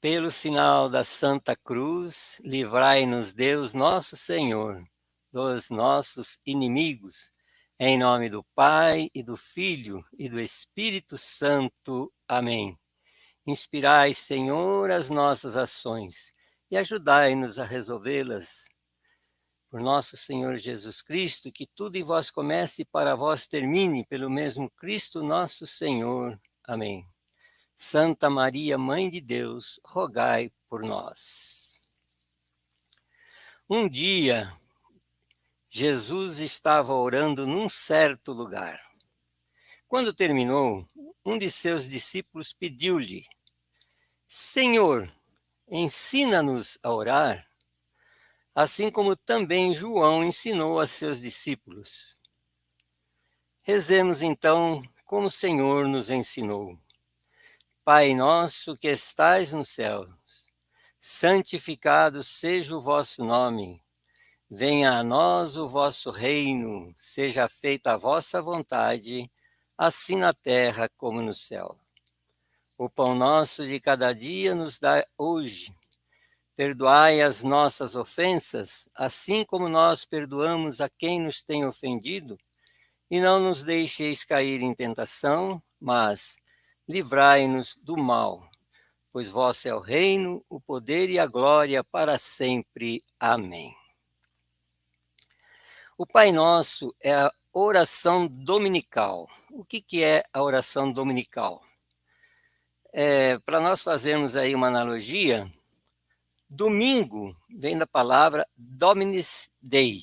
Pelo sinal da Santa Cruz, livrai-nos Deus nosso Senhor dos nossos inimigos. Em nome do Pai, e do Filho, e do Espírito Santo. Amém. Inspirai, Senhor, as nossas ações e ajudai-nos a resolvê-las. Por nosso Senhor Jesus Cristo, que tudo em vós comece e para vós termine, pelo mesmo Cristo nosso Senhor. Amém. Santa Maria, Mãe de Deus, rogai por nós. Um dia, Jesus estava orando num certo lugar. Quando terminou, um de seus discípulos pediu-lhe: Senhor, ensina-nos a orar, assim como também João ensinou a seus discípulos. Rezemos então como o Senhor nos ensinou. Pai nosso que estais nos céus, santificado seja o vosso nome. Venha a nós o vosso reino, seja feita a vossa vontade, assim na terra como no céu. O pão nosso de cada dia nos dai hoje. Perdoai as nossas ofensas, assim como nós perdoamos a quem nos tem ofendido, e não nos deixeis cair em tentação, mas livrai-nos do mal. Pois vosso é o reino, o poder e a glória para sempre. Amém. O Pai Nosso é a oração dominical. O que é a oração dominical? Para nós fazermos aí uma analogia, domingo vem da palavra Dominis Dei.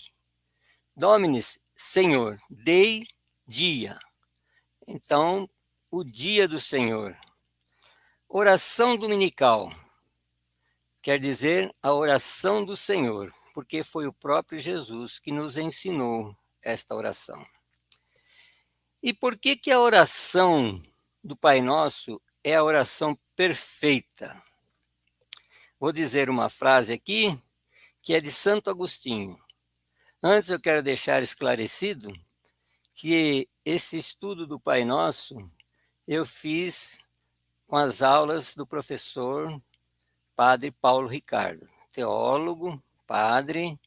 Dominis, Senhor, Dei, dia. Então, o dia do Senhor. Oração dominical quer dizer a oração do Senhor, porque foi o próprio Jesus que nos ensinou esta oração. E por que a oração do Pai Nosso é a oração perfeita? Vou dizer uma frase aqui que é de Santo Agostinho. Antes eu quero deixar esclarecido que esse estudo do Pai Nosso eu fiz com as aulas do professor Padre Paulo Ricardo, teólogo, padre,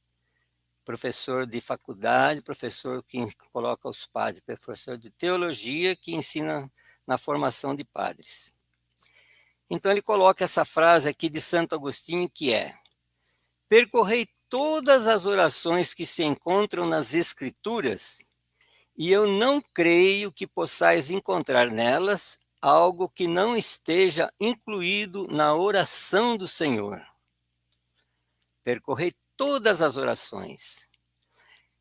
professor de faculdade, professor que coloca os padres, professor de teologia que ensina na formação de padres. Então ele coloca essa frase aqui de Santo Agostinho que é: percorrei todas as orações que se encontram nas Escrituras e eu não creio que possais encontrar nelas algo que não esteja incluído na oração do Senhor. Percorrei todas as orações.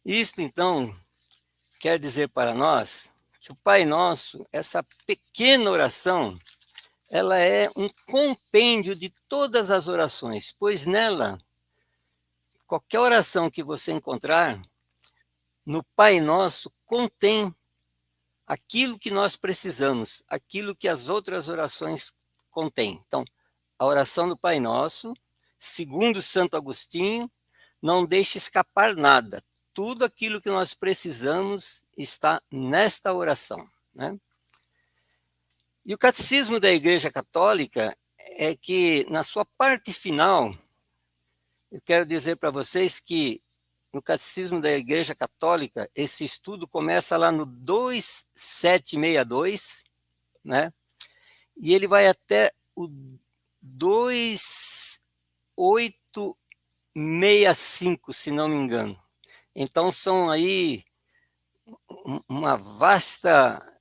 Isto, então, quer dizer para nós que o Pai Nosso, essa pequena oração, ela é um compêndio de todas as orações, pois nela, qualquer oração que você encontrar, no Pai Nosso contém aquilo que nós precisamos, aquilo que as outras orações contêm. Então, a oração do Pai Nosso, segundo Santo Agostinho, não deixa escapar nada. Tudo aquilo que nós precisamos está nesta oração, né? E o Catecismo da Igreja Católica é que, na sua parte final, eu quero dizer para vocês que no Catecismo da Igreja Católica, esse estudo começa lá no 2762, né? E ele vai até o 2865, se não me engano. Então são aí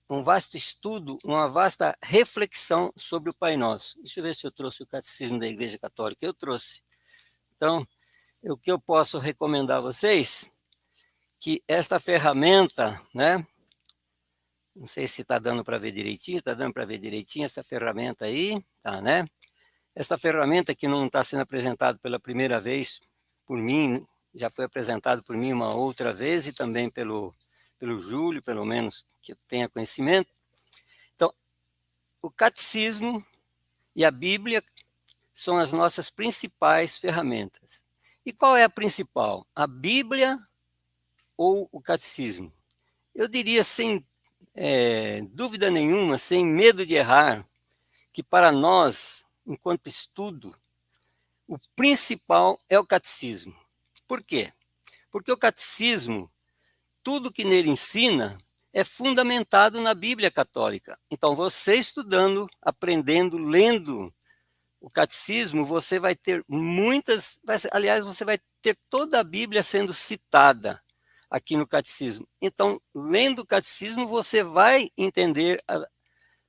um vasto estudo, uma vasta reflexão sobre o Pai Nosso. Deixa eu ver se eu trouxe o Catecismo da Igreja Católica. Eu trouxe. Então, o que eu posso recomendar a vocês, que esta ferramenta, né? Não sei se está dando para ver direitinho, está dando para ver direitinho essa ferramenta aí, tá, né? Esta ferramenta que não está sendo apresentada pela primeira vez por mim, já foi apresentado por mim uma outra vez e também pelo Júlio, pelo menos que eu tenha conhecimento. Então, o catecismo e a Bíblia são as nossas principais ferramentas. E qual é a principal? A Bíblia ou o catecismo? Eu diria sem dúvida nenhuma, sem medo de errar, que para nós, enquanto estudo, o principal é o catecismo. Por quê? Porque o catecismo, tudo que nele ensina, é fundamentado na Bíblia Católica. Então, você estudando, aprendendo, lendo o catecismo, você vai ter aliás, você vai ter toda a Bíblia sendo citada aqui no catecismo. Então, lendo o catecismo, você vai entender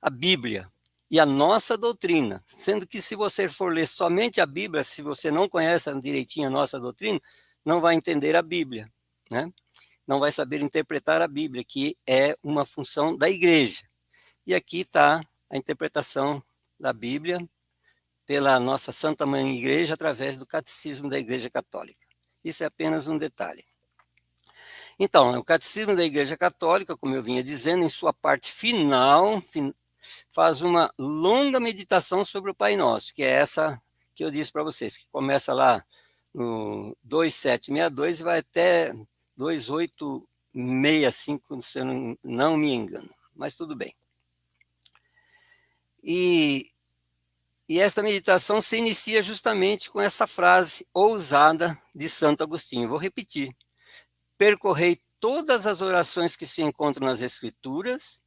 a Bíblia e a nossa doutrina, sendo que se você for ler somente a Bíblia, se você não conhece direitinho a nossa doutrina, não vai entender a Bíblia, né? Não vai saber interpretar a Bíblia, que é uma função da igreja. E aqui está a interpretação da Bíblia pela nossa Santa Mãe Igreja através do Catecismo da Igreja Católica. Isso é apenas um detalhe. Então, o Catecismo da Igreja Católica, como eu vinha dizendo, em sua parte final, faz uma longa meditação sobre o Pai Nosso, que é essa que eu disse para vocês, que começa lá no 2762 e vai até 2865, se eu não me engano, mas tudo bem. E esta meditação se inicia justamente com essa frase ousada de Santo Agostinho. Vou repetir. Percorrei todas as orações que se encontram nas Escrituras,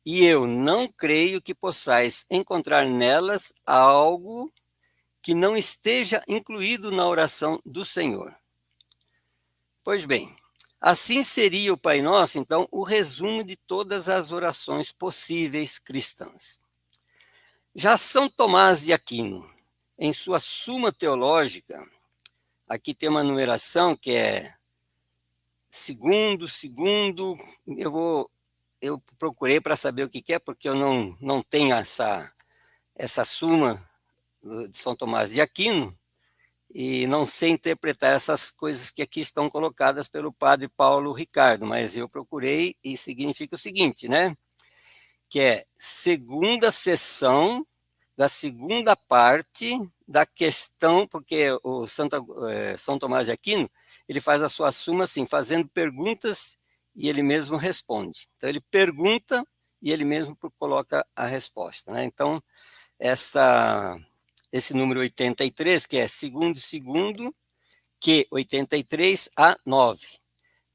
e eu não creio que possais encontrar nelas algo que não esteja incluído na oração do Senhor. Pois bem, assim seria o Pai Nosso, então, o resumo de todas as orações possíveis cristãs. Já São Tomás de Aquino, em sua Suma Teológica, aqui tem uma numeração que é segundo, eu procurei para saber o que é, porque eu não tenho essa Suma de São Tomás de Aquino, e não sei interpretar essas coisas que aqui estão colocadas pelo padre Paulo Ricardo, mas eu procurei e significa o seguinte, né? Que é segunda sessão da segunda parte da questão, porque o São Tomás de Aquino, ele faz a sua suma assim, fazendo perguntas e ele mesmo responde. Então ele pergunta e ele mesmo coloca a resposta, né? Então, esse número 83, que é segundo, que 83 a 9.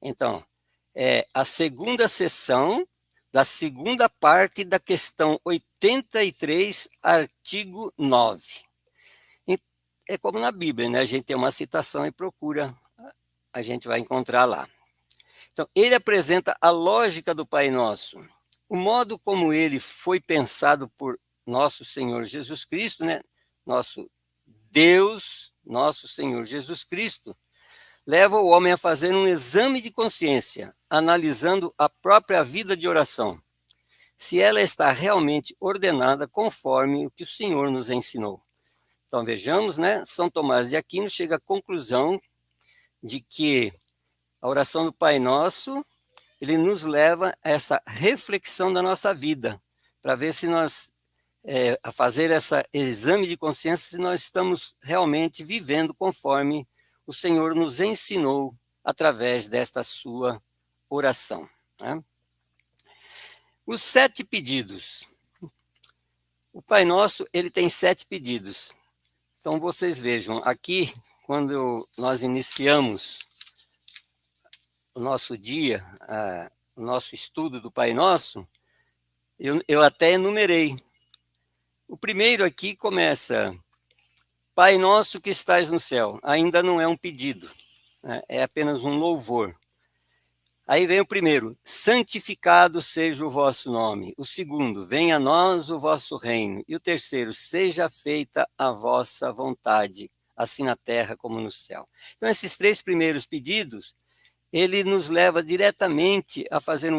Então, é a segunda sessão da segunda parte da questão 83, artigo 9. E é como na Bíblia, né? A gente tem uma citação e procura, a gente vai encontrar lá. Então, ele apresenta a lógica do Pai Nosso, o modo como ele foi pensado por nosso Senhor Jesus Cristo, né? Nosso Deus, nosso Senhor Jesus Cristo, leva o homem a fazer um exame de consciência, analisando a própria vida de oração, se ela está realmente ordenada conforme o que o Senhor nos ensinou. Então vejamos, né? São Tomás de Aquino chega à conclusão de que a oração do Pai Nosso, ele nos leva a essa reflexão da nossa vida, para ver se nós, a fazer esse exame de consciência, se nós estamos realmente vivendo conforme o Senhor nos ensinou através desta sua oração, né? Os 7 pedidos. O Pai Nosso, ele tem 7 pedidos. Então, vocês vejam, aqui, quando nós iniciamos o nosso dia, o nosso estudo do Pai Nosso, eu até enumerei. O primeiro aqui começa, Pai Nosso que estais no céu. Ainda não é um pedido, né? É apenas um louvor. Aí vem o primeiro, santificado seja o vosso nome. O segundo, venha a nós o vosso reino. E o terceiro, seja feita a vossa vontade, assim na terra como no céu. Então, esses 3 primeiros pedidos, ele nos leva diretamente a fazer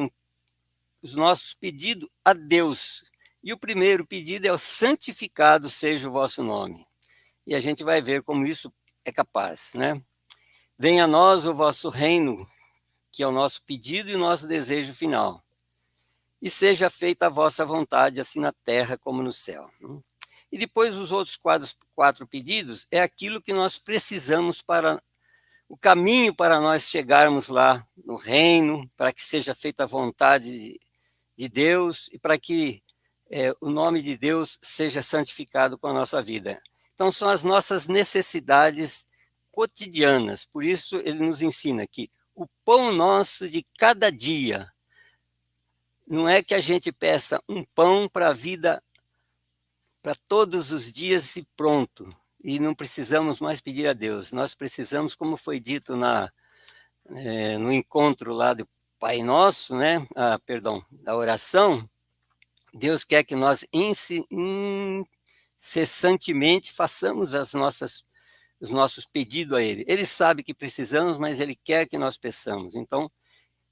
os nossos pedidos a Deus. E o primeiro pedido é o santificado seja o vosso nome. E a gente vai ver como isso é capaz, né? Venha a nós o vosso reino, que é o nosso pedido e o nosso desejo final. E seja feita a vossa vontade, assim na terra como no céu. E depois os outros 4 pedidos é aquilo que nós precisamos para o caminho para nós chegarmos lá no reino, para que seja feita a vontade de Deus e para que o nome de Deus seja santificado com a nossa vida. Então, são as nossas necessidades cotidianas. Por isso, ele nos ensina que o pão nosso de cada dia, não é que a gente peça um pão para a vida, para todos os dias e pronto. E não precisamos mais pedir a Deus. Nós precisamos, como foi dito no encontro lá do Pai Nosso, né? Perdão, da oração, Deus quer que nós incessantemente façamos os nossos pedidos a Ele. Ele sabe que precisamos, mas Ele quer que nós peçamos. Então,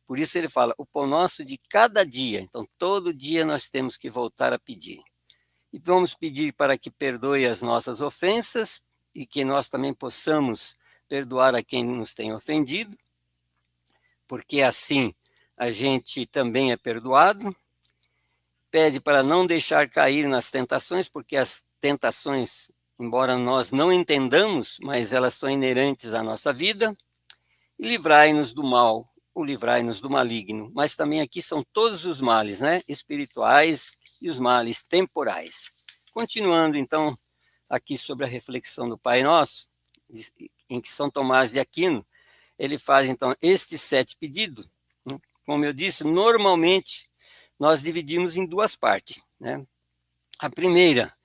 por isso ele fala, o pão nosso de cada dia. Então, todo dia nós temos que voltar a pedir. E vamos pedir para que perdoe as nossas ofensas e que nós também possamos perdoar a quem nos tem ofendido, porque assim a gente também é perdoado. Pede para não deixar cair nas tentações, porque as tentações, embora nós não entendamos, mas elas são inerentes à nossa vida. E livrai-nos do mal, ou livrai-nos do maligno. Mas também aqui são todos os males, né? Espirituais e os males temporais. Continuando, então, aqui sobre a reflexão do Pai Nosso, em que São Tomás de Aquino, ele faz, então, estes 7 pedidos. Né? Como eu disse, normalmente nós dividimos em 2 partes. Né? A primeira,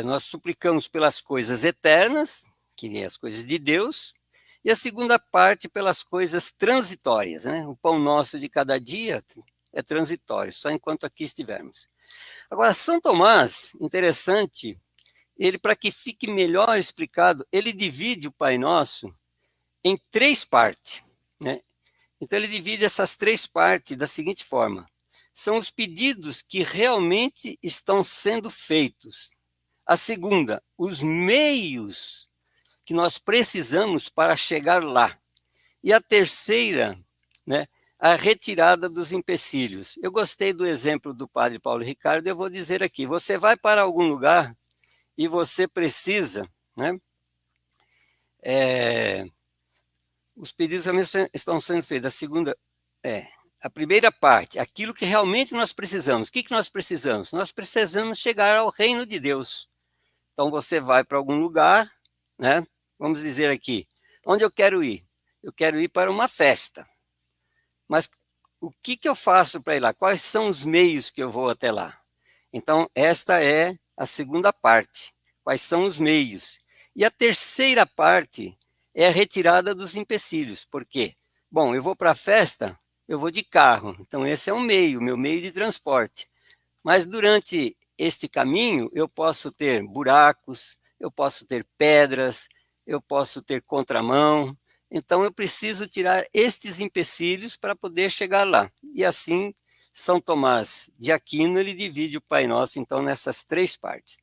nós suplicamos pelas coisas eternas, que é as coisas de Deus, e a segunda parte pelas coisas transitórias. Né? O pão nosso de cada dia é transitório, só enquanto aqui estivermos. Agora, São Tomás, interessante, ele, para que fique melhor explicado, ele divide o Pai Nosso em 3 partes. Né? Então, ele divide essas 3 partes da seguinte forma. São os pedidos que realmente estão sendo feitos. A segunda, os meios que nós precisamos para chegar lá. E a terceira, né, a retirada dos empecilhos. Eu gostei do exemplo do padre Paulo Ricardo, eu vou dizer aqui, você vai para algum lugar e você precisa, né, os pedidos também estão sendo feitos. A segunda, a primeira parte, aquilo que realmente nós precisamos. O que nós precisamos? Nós precisamos chegar ao reino de Deus. Então você vai para algum lugar, né, vamos dizer aqui, onde eu quero ir? Eu quero ir para uma festa. Mas o que eu faço para ir lá? Quais são os meios que eu vou até lá? Então, esta é a segunda parte. Quais são os meios? E a terceira parte é a retirada dos empecilhos. Por quê? Bom, eu vou para a festa, eu vou de carro. Então, esse é um meio, meu meio de transporte. Mas durante este caminho, eu posso ter buracos, eu posso ter pedras, eu posso ter contramão. Então, eu preciso tirar estes empecilhos para poder chegar lá. E assim, São Tomás de Aquino, ele divide o Pai Nosso, então, nessas 3 partes.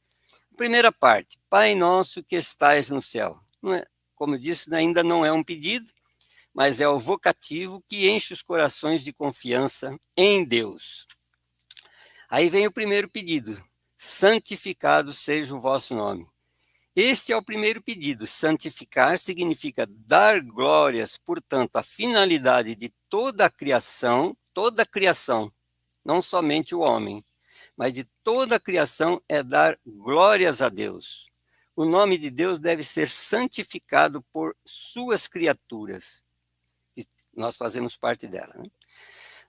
A primeira parte, Pai Nosso que estais no céu. Não é, como eu disse, ainda não é um pedido, mas é o vocativo que enche os corações de confiança em Deus. Aí vem o primeiro pedido, santificado seja o vosso nome. Este é o primeiro pedido. Santificar significa dar glórias, portanto, a finalidade de toda a criação, não somente o homem, mas de toda a criação é dar glórias a Deus. O nome de Deus deve ser santificado por suas criaturas. E nós fazemos parte dela. Né?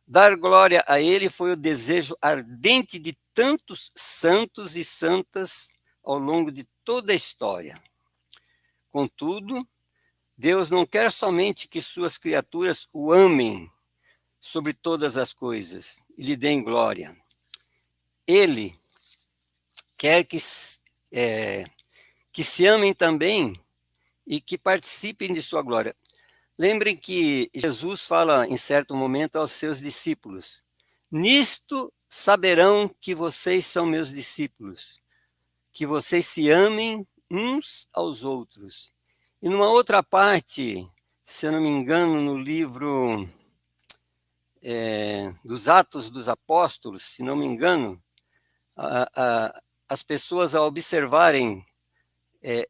Dar glória a Ele foi o desejo ardente de tantos santos e santas ao longo de toda a história. Contudo, Deus não quer somente que suas criaturas o amem sobre todas as coisas e lhe deem glória. Ele quer que se amem também e que participem de sua glória. Lembrem que Jesus fala em certo momento aos seus discípulos: nisto saberão que vocês são meus discípulos, que vocês se amem uns aos outros. E numa outra parte, se eu não me engano, no livro dos Atos dos Apóstolos, se não me engano, as pessoas, ao observarem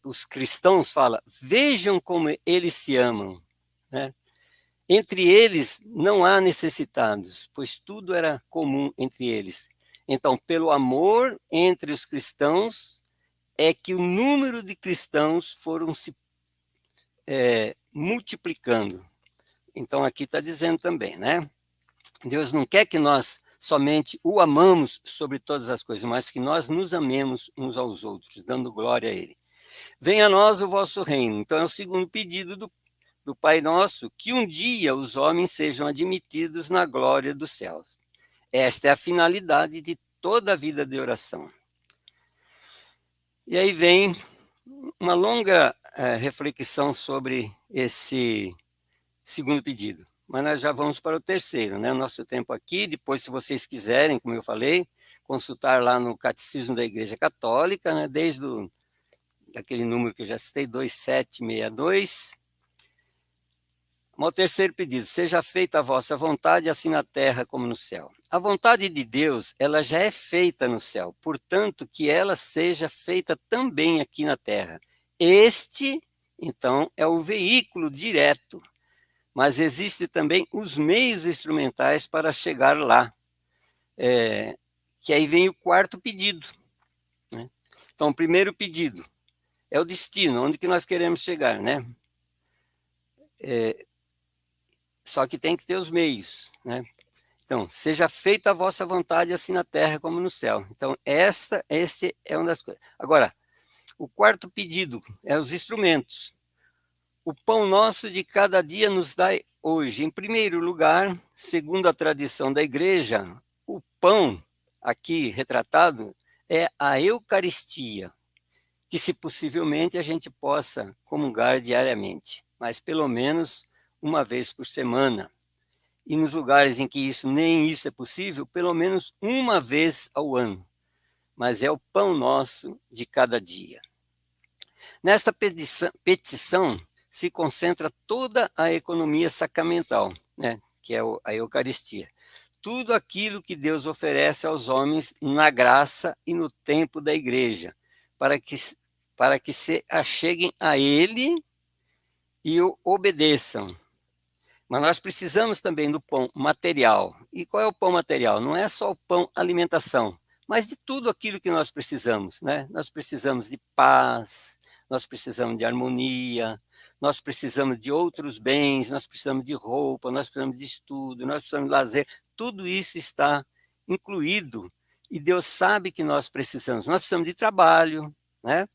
os cristãos, falam: vejam como eles se amam. Né? Entre eles não há necessitados, pois tudo era comum entre eles. Então, pelo amor entre os cristãos, é que o número de cristãos foram se multiplicando. Então, aqui está dizendo também, né? Deus não quer que nós somente o amamos sobre todas as coisas, mas que nós nos amemos uns aos outros, dando glória a Ele. Venha a nós o vosso reino. Então, é o segundo pedido do Pai Nosso, que um dia os homens sejam admitidos na glória dos céus. Esta é a finalidade de toda a vida de oração. E aí vem uma longa reflexão sobre esse segundo pedido. Mas nós já vamos para o terceiro, né? O nosso tempo aqui, depois, se vocês quiserem, como eu falei, consultar lá no Catecismo da Igreja Católica, né? Desde aquele número que eu já citei, 2762. O terceiro pedido: seja feita a vossa vontade, assim na terra como no céu. A vontade de Deus, ela já é feita no céu, portanto, que ela seja feita também aqui na terra. Este, então, é o veículo direto, mas existem também os meios instrumentais para chegar lá, que aí vem o quarto pedido, né? Então, o primeiro pedido é o destino, onde que nós queremos chegar, né? Só que tem que ter os meios, né? Então, seja feita a vossa vontade, assim na terra como no céu. Então, esse é uma das coisas. Agora, o quarto pedido é os instrumentos. O pão nosso de cada dia nos dai hoje. Em primeiro lugar, segundo a tradição da igreja, o pão aqui retratado é a Eucaristia, que, se possivelmente, a gente possa comungar diariamente, mas pelo menos uma vez por semana. E nos lugares em que nem isso é possível, pelo menos uma vez ao ano. Mas é o pão nosso de cada dia. Nesta petição se concentra toda a economia sacramental, né, que é a Eucaristia. Tudo aquilo que Deus oferece aos homens na graça e no tempo da igreja, para que se acheguem a Ele e o obedeçam. Mas nós precisamos também do pão material. E qual é o pão material? Não é só o pão alimentação, mas de tudo aquilo que nós precisamos, né? Nós precisamos de paz, nós precisamos de harmonia, nós precisamos de outros bens, nós precisamos de roupa, nós precisamos de estudo, nós precisamos de lazer. Tudo isso está incluído e Deus sabe que nós precisamos. Nós precisamos de trabalho, né?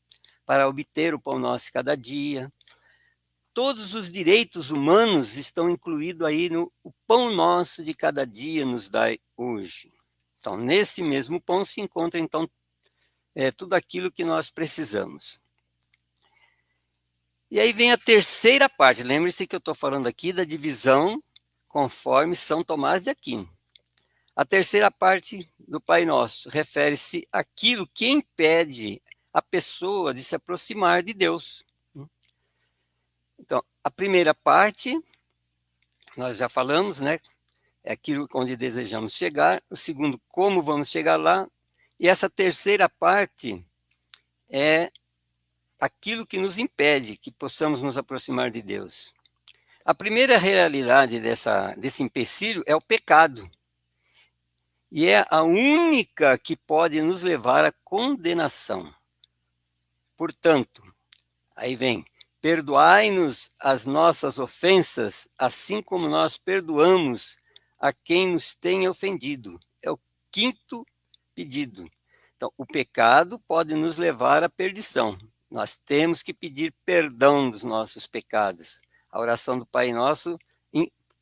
Para obter o pão nosso cada dia. Todos os direitos humanos estão incluídos aí no o pão nosso de cada dia nos dai hoje. Então, nesse mesmo pão se encontra, então, tudo aquilo que nós precisamos. E aí vem a terceira parte. Lembre-se que eu estou falando aqui da divisão conforme São Tomás de Aquino. A terceira parte do Pai Nosso refere-se àquilo que impede a pessoa de se aproximar de Deus. Então, a primeira parte, nós já falamos, né? É aquilo onde desejamos chegar. O segundo, como vamos chegar lá. E essa terceira parte é aquilo que nos impede que possamos nos aproximar de Deus. A primeira realidade desse empecilho é o pecado. E é a única que pode nos levar à condenação. Portanto, aí vem: perdoai-nos as nossas ofensas, assim como nós perdoamos a quem nos tenha ofendido. É o quinto pedido. Então, o pecado pode nos levar à perdição. Nós temos que pedir perdão dos nossos pecados. A oração do Pai Nosso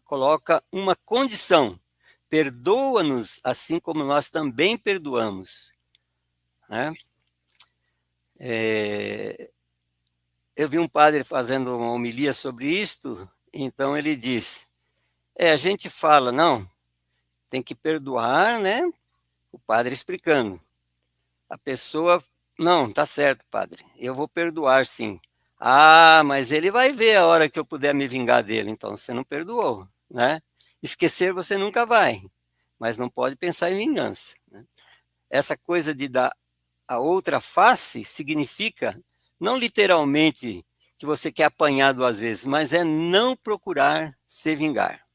coloca uma condição: perdoa-nos assim como nós também perdoamos. Né? Eu vi um padre fazendo uma homilia sobre isto, então ele diz, a gente fala, não, tem que perdoar, né? O padre explicando. A pessoa, não, tá certo, padre, eu vou perdoar sim. Ah, mas ele vai ver a hora que eu puder me vingar dele, então você não perdoou, né? Esquecer você nunca vai, mas não pode pensar em vingança, né? Essa coisa de dar a outra face significa, não literalmente que você quer apanhar duas vezes, mas é não procurar se vingar.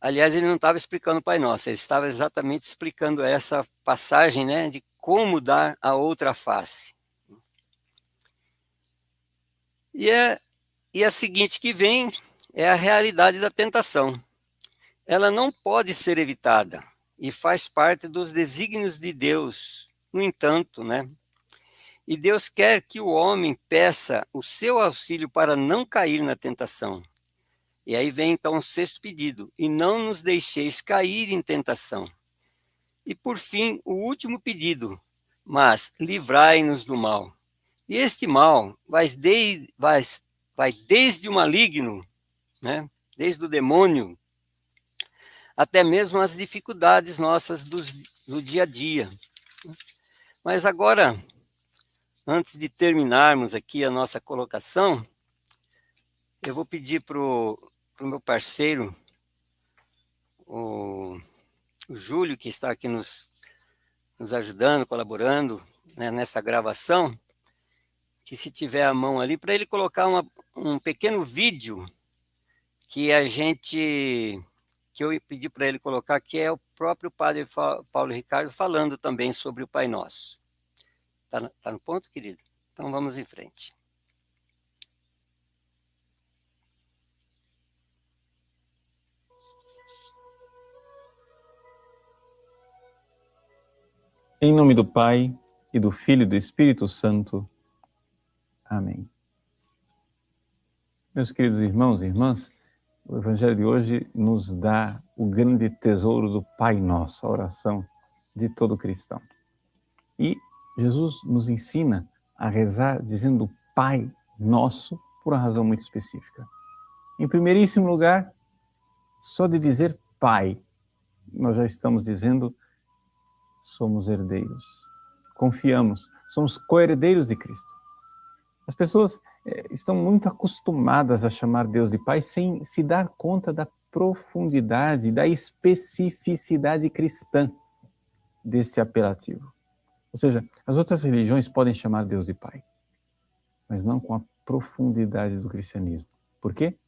Aliás, ele não estava explicando o Pai Nosso, ele estava exatamente explicando essa passagem, né, de como dar a outra face. E a seguinte que vem é a realidade da tentação. Ela não pode ser evitada e faz parte dos desígnios de Deus. No entanto, né? E Deus quer que o homem peça o seu auxílio para não cair na tentação. E aí vem então o sexto pedido: e não nos deixeis cair em tentação. E por fim, o último pedido: mas livrai-nos do mal. E este mal vai desde o maligno, né? Desde o demônio, até mesmo as dificuldades nossas do dia a dia. Mas agora, antes de terminarmos aqui a nossa colocação, eu vou pedir para o meu parceiro, o Júlio, que está aqui nos ajudando, colaborando, né, nessa gravação, que se tiver a mão ali, para ele colocar um pequeno vídeo que eu pedi para ele colocar, que é o próprio Padre Paulo Ricardo falando também sobre o Pai Nosso. Tá no ponto, querido? Então vamos em frente. Em nome do Pai, e do Filho e do Espírito Santo. Amém. Meus queridos irmãos e irmãs, o Evangelho de hoje nos dá o grande tesouro do Pai Nosso, a oração de todo cristão. E Jesus nos ensina a rezar dizendo Pai Nosso por uma razão muito específica. Em primeiríssimo lugar, só de dizer Pai, nós já estamos dizendo somos herdeiros, confiamos, somos co-herdeiros de Cristo. As pessoas estão muito acostumadas a chamar Deus de Pai sem se dar conta da profundidade, da especificidade cristã desse apelativo. Ou seja, as outras religiões podem chamar Deus de Pai, mas não com a profundidade do cristianismo. Por quê?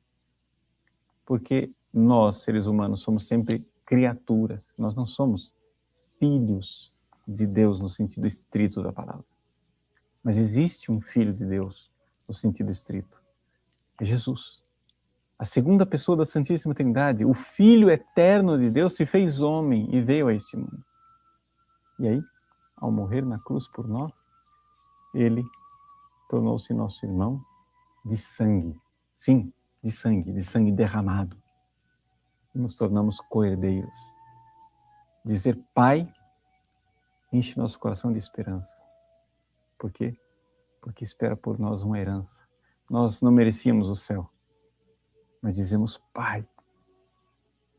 Porque nós, seres humanos, somos sempre criaturas, nós não somos filhos de Deus no sentido estrito da palavra. Mas existe um Filho de Deus no sentido estrito. É Jesus. A segunda pessoa da Santíssima Trindade, o Filho eterno de Deus, se fez homem e veio a este mundo. E aí, ao morrer na cruz por nós, ele tornou-se nosso irmão de sangue. Sim, de sangue derramado. E nos tornamos co-herdeiros. Dizer Pai enche nosso coração de esperança. Por quê? Porque espera por nós uma herança. Nós não merecíamos o céu, mas dizemos Pai.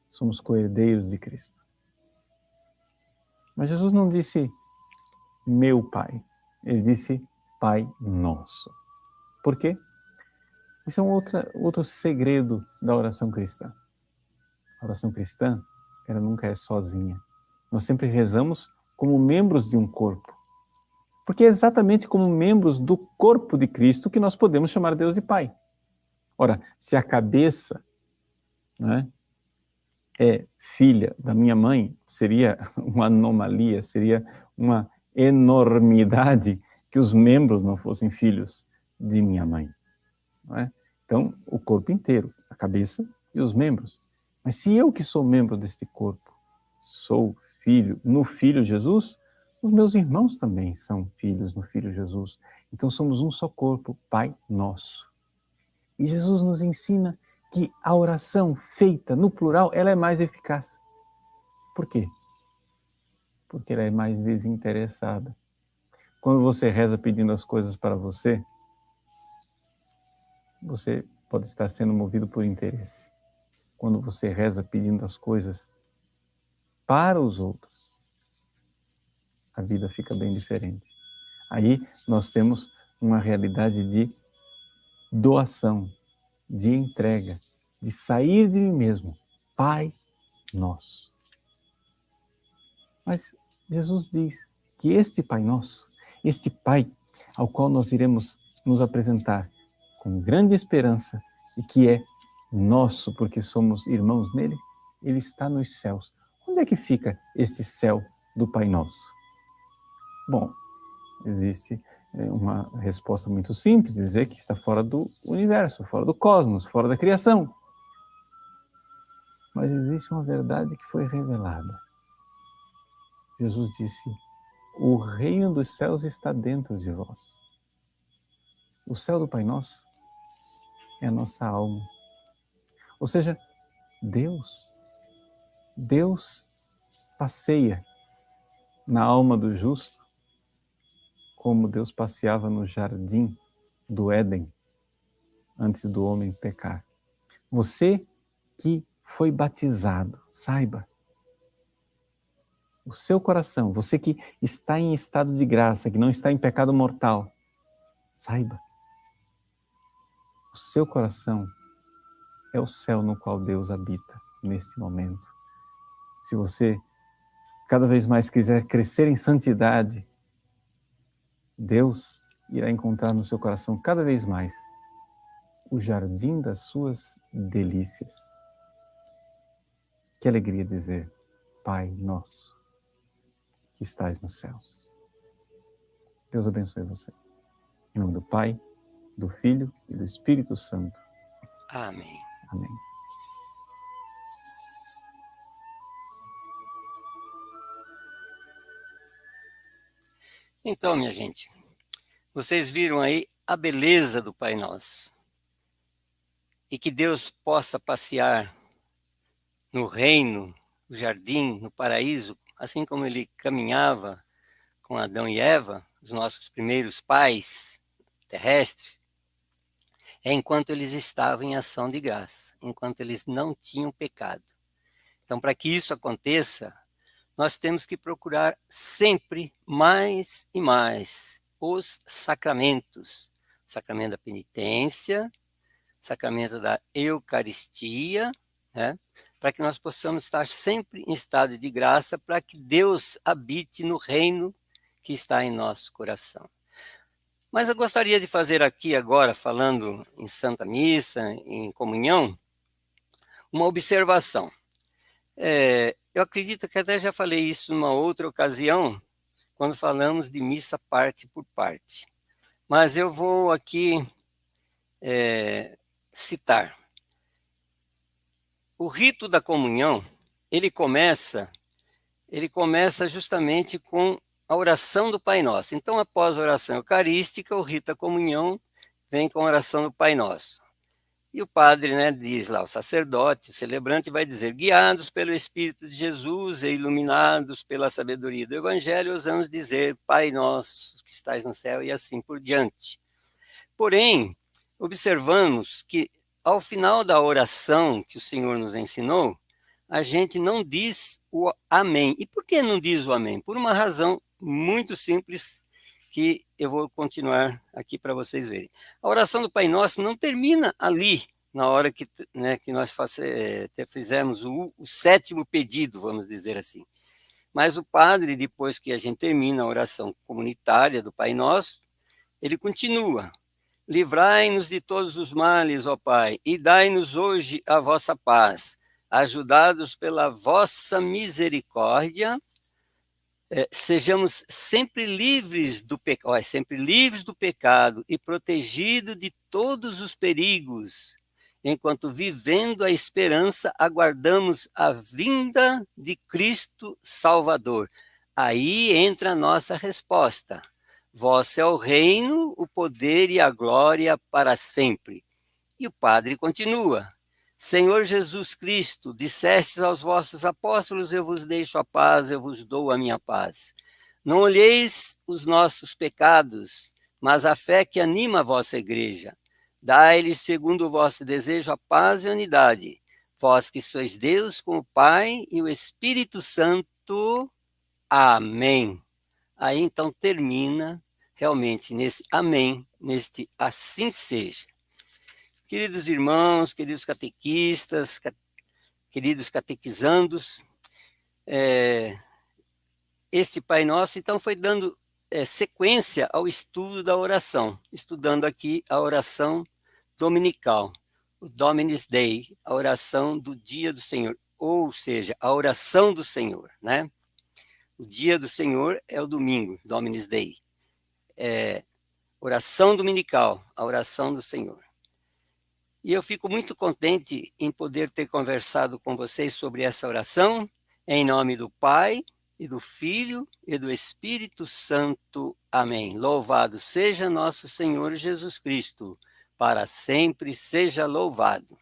Somos co-herdeiros de Cristo. Mas Jesus não disse meu Pai, ele disse Pai Nosso. Por quê? Isso é um outro segredo da oração cristã. A oração cristã, ela nunca é sozinha. Nós sempre rezamos como membros de um corpo. Porque é exatamente como membros do corpo de Cristo que nós podemos chamar Deus de Pai. Ora, se a cabeça, né, é filha da minha mãe, seria uma anomalia, seria uma enormidade que os membros não fossem filhos de minha mãe. Não é? Então, o corpo inteiro, a cabeça e os membros. Mas se eu que sou membro deste corpo, sou filho no Filho Jesus, os meus irmãos também são filhos no Filho Jesus. Então somos um só corpo, Pai Nosso. E Jesus nos ensina que a oração feita no plural, ela é mais eficaz. Por quê? Porque ela é mais desinteressada. Quando você reza pedindo as coisas para você, você pode estar sendo movido por interesse. Quando você reza pedindo as coisas para os outros, a vida fica bem diferente. Aí nós temos uma realidade de doação, de entrega, de sair de mim mesmo. Pai Nosso. Mas Jesus diz que este Pai Nosso, este Pai ao qual nós iremos nos apresentar com grande esperança e que é nosso porque somos irmãos nele, ele está nos céus. Onde é que fica este céu do Pai Nosso? Bom, existe uma resposta muito simples, dizer que está fora do universo, fora do cosmos, fora da criação. Mas existe uma verdade que foi revelada. Jesus disse: o reino dos céus está dentro de vós. O céu do Pai Nosso é a nossa alma. Ou seja, Deus passeia na alma do justo como Deus passeava no jardim do Éden antes do homem pecar. Você que foi batizado, saiba, o seu coração, você que está em estado de graça, que não está em pecado mortal, saiba, o seu coração é o céu no qual Deus habita neste momento. Se você cada vez mais quiser crescer em santidade, Deus irá encontrar no seu coração cada vez mais o jardim das suas delícias. Que alegria dizer: Pai Nosso, que estais nos céus. Deus abençoe você. Em nome do Pai, do Filho e do Espírito Santo. Amém. Amém. Então, minha gente, vocês viram aí a beleza do Pai Nosso. E que Deus possa passear no reino, no jardim, no paraíso, assim como ele caminhava com Adão e Eva, os nossos primeiros pais terrestres, enquanto eles estavam em ação de graça, enquanto eles não tinham pecado. Então, para que isso aconteça, nós temos que procurar sempre mais e mais os sacramentos. O sacramento da penitência, o sacramento da Eucaristia, né? Para que nós possamos estar sempre em estado de graça, para que Deus habite no reino que está em nosso coração. Mas eu gostaria de fazer aqui agora, falando em Santa Missa, em comunhão, uma observação. Eu acredito que até já falei isso numa outra ocasião, quando falamos de missa parte por parte. Mas eu vou aqui citar. O rito da comunhão, ele começa justamente com a oração do Pai Nosso. Então, após a oração eucarística, o rito da comunhão vem com a oração do Pai Nosso. E o padre, né, diz lá, o sacerdote, o celebrante vai dizer: guiados pelo Espírito de Jesus e iluminados pela sabedoria do Evangelho, ousamos dizer: Pai Nosso que estais no céu, e assim por diante. Porém, observamos que ao final da oração que o Senhor nos ensinou, a gente não diz o amém. E por que não diz o amém? Por uma razão muito simples, que eu vou continuar aqui para vocês verem. A oração do Pai Nosso não termina ali, na hora que, né, que nós fizemos o sétimo pedido, vamos dizer assim. Mas o padre, depois que a gente termina a oração comunitária do Pai Nosso, ele continua: livrai-nos de todos os males, ó Pai, e dai-nos hoje a vossa paz. Ajudados pela vossa misericórdia, sejamos sempre livres do pecado e protegidos de todos os perigos, enquanto vivendo a esperança aguardamos a vinda de Cristo Salvador. Aí entra a nossa resposta: vosso é o reino, o poder e a glória para sempre. E o padre continua: Senhor Jesus Cristo, dissestes aos vossos apóstolos: eu vos deixo a paz, eu vos dou a minha paz. Não olheis os nossos pecados, mas a fé que anima a vossa igreja. Dai-lhes, segundo o vosso desejo, a paz e a unidade. Vós que sois Deus com o Pai e o Espírito Santo. Amém. Aí então termina realmente nesse amém, neste assim seja. Queridos irmãos, queridos catequistas, queridos catequizandos, este Pai Nosso, então, foi dando sequência ao estudo da oração, estudando aqui a oração dominical, o Dominus Dei, a oração do dia do Senhor. ou seja, a oração do Senhor, né? O dia do Senhor é o domingo, Dominus Dei. Oração dominical, a oração do Senhor. E eu fico muito contente em poder ter conversado com vocês sobre essa oração, em nome do Pai, e do Filho, e do Espírito Santo. Amém. Louvado seja nosso Senhor Jesus Cristo, para sempre seja louvado.